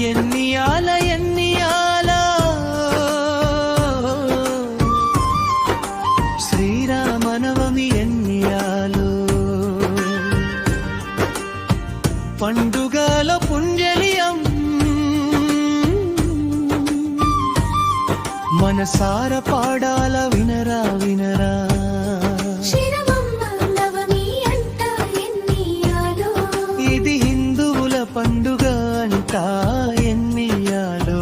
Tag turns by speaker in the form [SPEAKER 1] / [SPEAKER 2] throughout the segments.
[SPEAKER 1] ఎన్నియాల ఎన్నియాల శ్రీరామనవమి ఎన్నియాలు పండుగల పుంజలియం మనసార పాడాల వినరా వినరా ఇది హిందువుల పండుగ అంట ఎన్నియాలో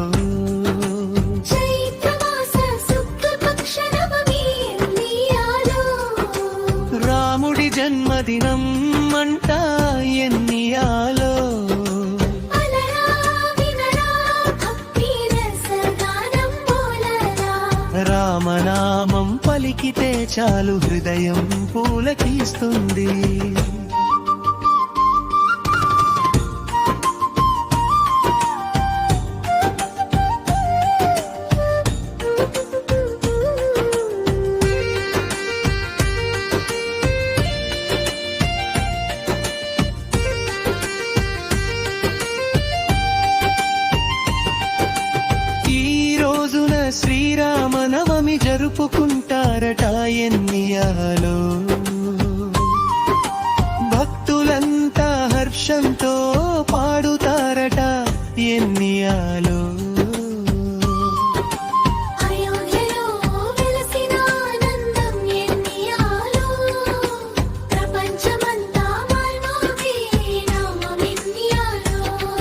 [SPEAKER 1] రాముడి జన్మదినం అంట ఎన్నియాలో రామనామం పలికితే చాలు హృదయం పూలకిస్తుంది. శ్రీరామనవమి జరుపుకుంటారట ఎన్నియాలో భక్తులంతా హర్షంతో పాడుతారట ఎన్నియాలో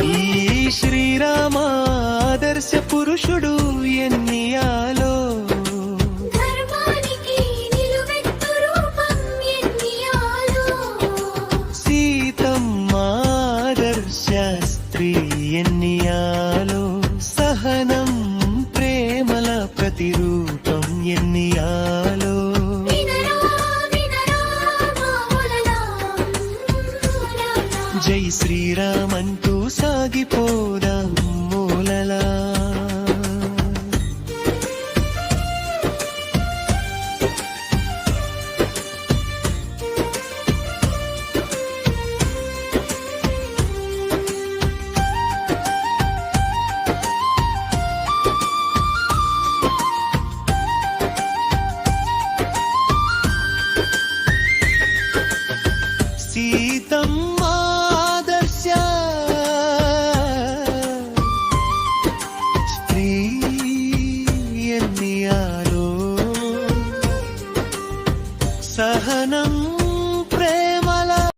[SPEAKER 1] ఈ శ్రీరామ ఆదర్శ పురుషుడు ఎన్నియాలో సీతమ్మ ఆదర్శ స్త్రీ ఎన్నియాలో సహనం ప్రేమల ప్రతిరూపం ఎన్నియాలో జై శ్రీరామ్ అంటూ సాగిపోదాం